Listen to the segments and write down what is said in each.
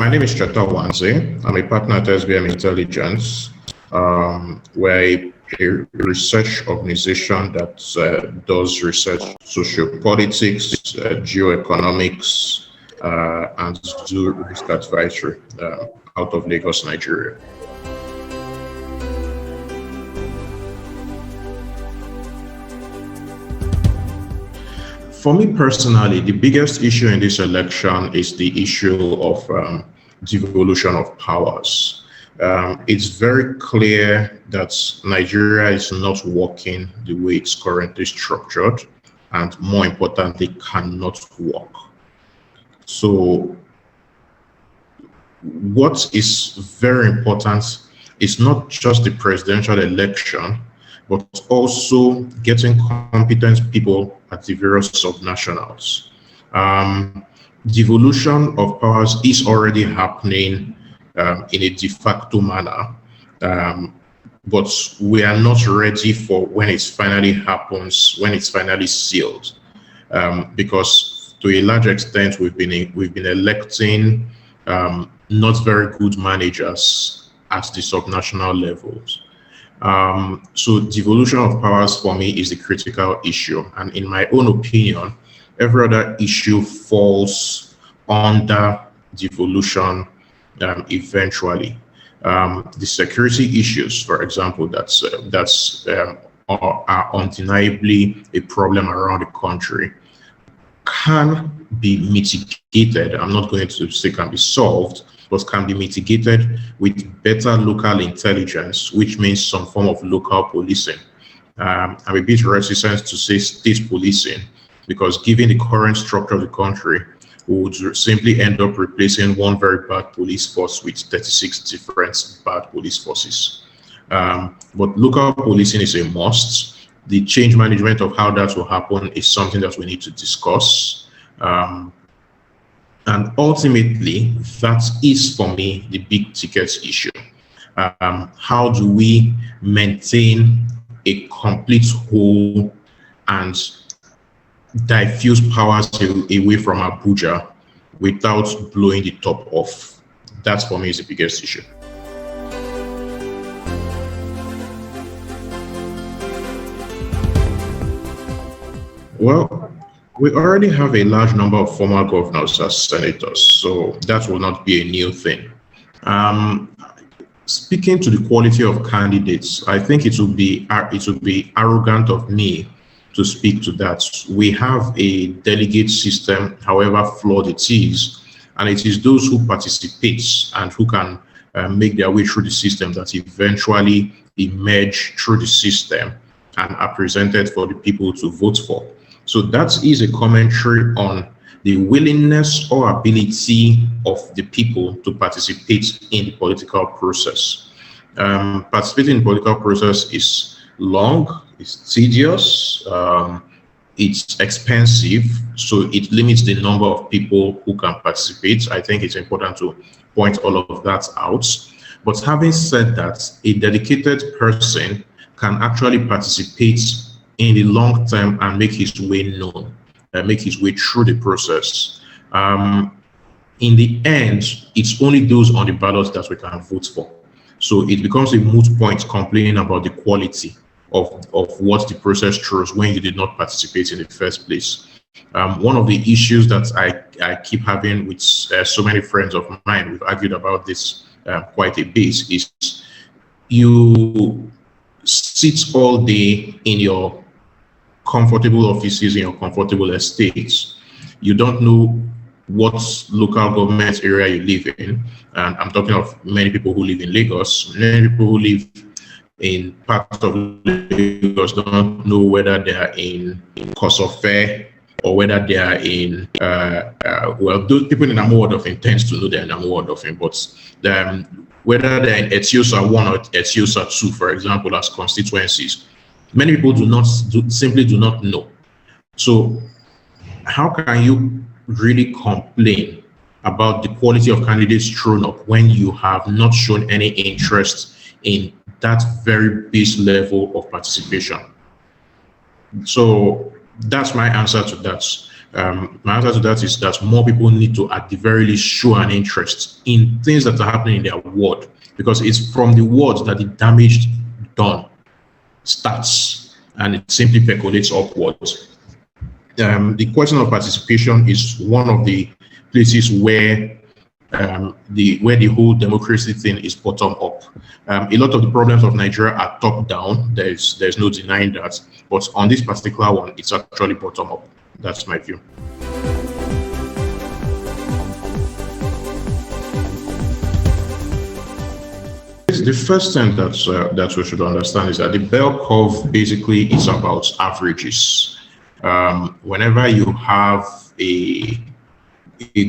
My name is Cheta Nwanze. I'm a partner at SBM Intelligence. We're a research organization that does research sociopolitics, geoeconomics, and do risk advisory out of Lagos, Nigeria. For me personally, the biggest issue in this election is the issue of devolution of powers. It's very clear that Nigeria is not working the way it's currently structured, and more importantly, cannot work. So what is very important is not just the presidential election, but also getting competent people at the various subnationals. Devolution of powers is already happening in a de facto manner, but we are not ready for when it finally happens, when it's finally sealed, because to a large extent we've been electing not very good managers at the subnational levels. So devolution of powers for me is the critical issue. And in my own opinion, every other issue falls under devolution eventually. The security issues, for example, are undeniably a problem around the country, can be mitigated. I'm not going to say can be solved, but can be mitigated with better local intelligence, which means some form of local policing. I'm a bit reticent to say state policing, because given the current structure of the country, we would simply end up replacing one very bad police force with 36 different bad police forces. But local policing is a must. The change management of how that will happen is something that we need to discuss. And ultimately, that is for me the big ticket issue. How do we maintain a complete whole and diffuse powers away from Abuja without blowing the top off? That for me is the biggest issue. Well, we already have a large number of former governors as senators, so that will not be a new thing. Speaking to the quality of candidates, I think it would be arrogant of me to speak to that. We have a delegate system, however flawed it is, and it is those who participate and who can make their way through the system that eventually emerge through the system and are presented for the people to vote for. So that is a commentary on the willingness or ability of the people to participate in the political process. Participating in the political process is long, it's tedious, it's expensive, so it limits the number of people who can participate. I think it's important to point all of that out. But having said that, a dedicated person can actually participate in the long term and make his way known, make his way through the process. In the end, it's only those on the ballot that we can vote for. So it becomes a moot point complaining about the quality of what the process throws when you did not participate in the first place. One of the issues that I keep having with so many friends of mine, we've argued about this quite a bit, is you sit all day in your comfortable offices, in your comfortable estates. You don't know what local government area you live in. And I'm talking of many people who live in Lagos. Many people who live in parts of Lagos don't know whether they are in Kosofe or whether they are in, well, those people in Amuwadofin tends to know they're in Amuwadofin, but whether they're in Etiosa 1 or Etiosa 2, for example, as constituencies, many people simply do not know. So how can you really complain about the quality of candidates thrown up when you have not shown any interest in that very base level of participation? So that's my answer to that. My answer to that is that more people need to, at the very least, show an interest in things that are happening in their ward, because it's from the ward that the damage done starts, and it simply percolates upwards. The question of participation is one of the places where the whole democracy thing is bottom up. A lot of the problems of Nigeria are top down. There's no denying that. But on this particular one, it's actually bottom up. That's my view. The first thing that we should understand is that the Belkov basically is about averages. Whenever you have a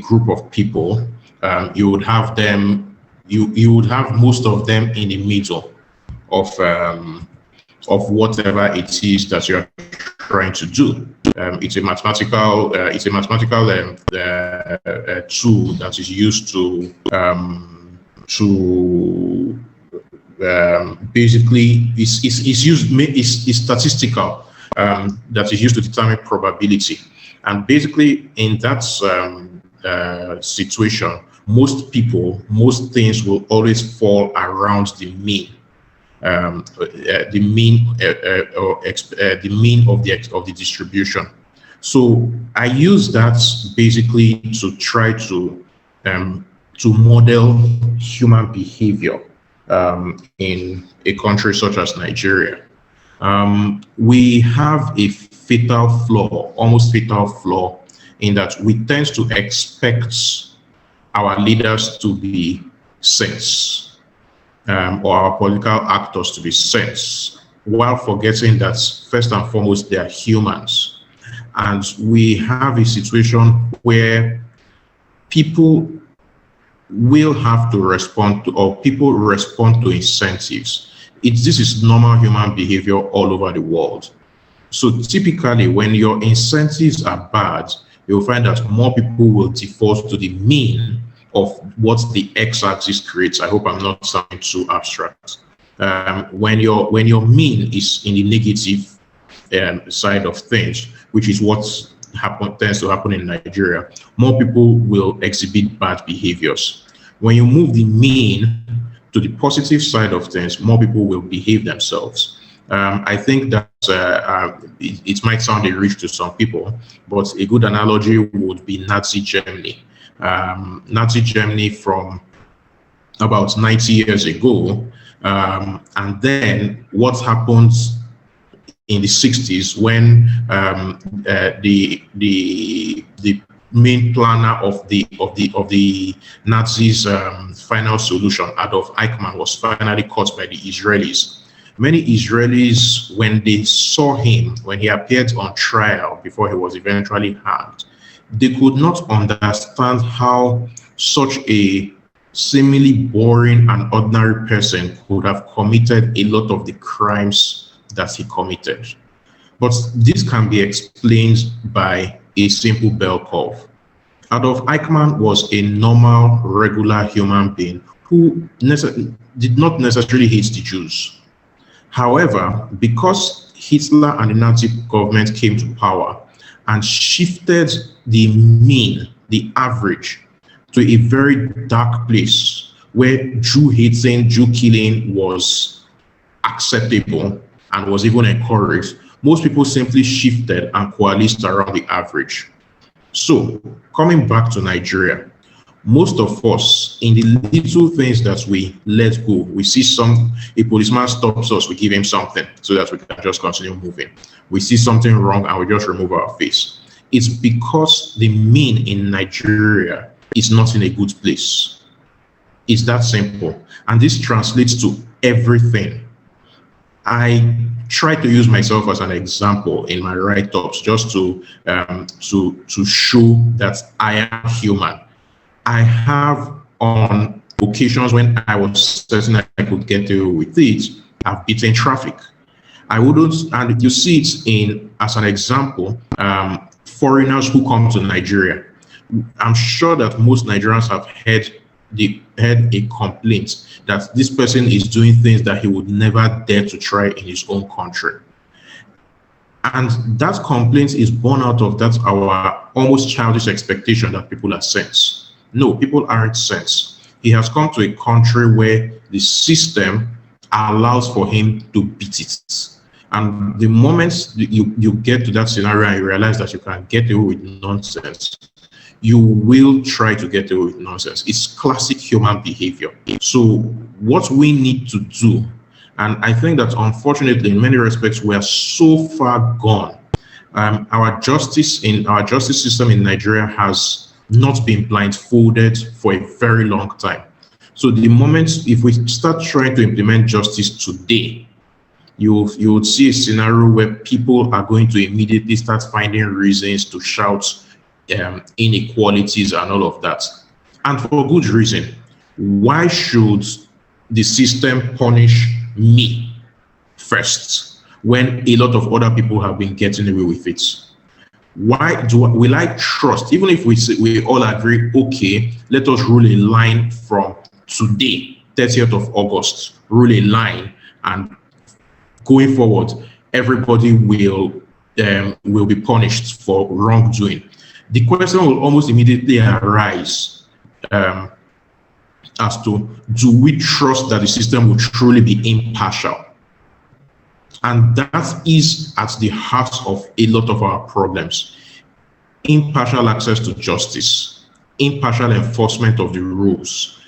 group of people, you would have them. You would have most of them in the middle of whatever it is that you're trying to do. It's a mathematical tool that is used to basically is statistical, that is used to determine probability. And basically in that situation, most things will always fall around the mean. The mean of the distribution. So I use that basically to try to model human behavior in a country such as Nigeria. We have a almost fatal flaw, in that we tend to expect our leaders to be saints, or our political actors to be saints, while forgetting that first and foremost they are humans. And we have a situation where people will have to respond to, or people respond to incentives. This is normal human behavior all over the world. So typically when your incentives are bad, you'll find that more people will default to the mean of what the x-axis creates. I hope I'm not sounding too abstract. When your mean is in the negative side of things, which is what tends to happen in Nigeria, more people will exhibit bad behaviors. When you move the mean to the positive side of things, more people will behave themselves. I think that it might sound a reach to some people, but a good analogy would be Nazi Germany. Nazi Germany from about 90 years ago, and then what happens in the 60s when the main planner of the Nazis' final solution, Adolf Eichmann, was finally caught by the Israelis. Many Israelis, when they saw him, when he appeared on trial before he was eventually hanged, they could not understand how such a seemingly boring and ordinary person could have committed a lot of the crimes that he committed. But this can be explained by a simple Belkov. Adolf Eichmann was a normal, regular human being who did not necessarily hate the Jews. However, because Hitler and the Nazi government came to power and shifted the mean, the average, to a very dark place where Jew hating, Jew killing was acceptable and was even encouraged, most people simply shifted and coalesced around the average. So, coming back to Nigeria, most of us, in the little things that we let go, we see a policeman stops us, we give him something so that we can just continue moving. We see something wrong and we just remove our face. It's because the mean in Nigeria is not in a good place. It's that simple. And this translates to everything. I try to use myself as an example in my write-ups just to show that I am human. I have, on occasions when I was certain I could get away with it, I've beaten traffic. I wouldn't, and you see it as an example, foreigners who come to Nigeria. I'm sure that most Nigerians have heard a complaint that this person is doing things that he would never dare to try in his own country. And that complaint is born out of that our almost childish expectation that people are saints. No, people aren't saints. He has come to a country where the system allows for him to beat it. And the moment you get to that scenario and you realize that you can get away with nonsense, you will try to get away with nonsense. It's classic human behavior. So what we need to do, and I think that unfortunately in many respects we are so far gone. Our justice system in Nigeria has not been blindfolded for a very long time. So the moment, if we start trying to implement justice today, you would see a scenario where people are going to immediately start finding reasons to shout inequalities and all of that. And for good reason. Why should the system punish me first when a lot of other people have been getting away with it? Will I trust, even if we all agree, okay, let us rule a line from today, 30th of August, rule a line, and going forward, everybody will be punished for wrongdoing. The question will almost immediately arise as to, do we trust that the system will truly be impartial? And that is at the heart of a lot of our problems. Impartial access to justice, impartial enforcement of the rules.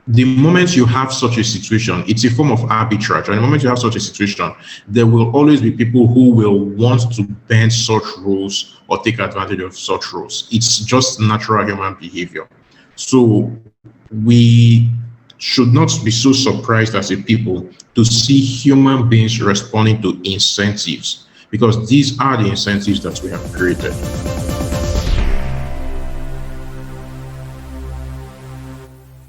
The moment you have such a situation, it's a form of arbitrage. And the moment you have such a situation, there will always be people who will want to bend such rules or take advantage of such rules. It's just natural human behavior. So we should not be so surprised as a people to see human beings responding to incentives, because these are the incentives that we have created.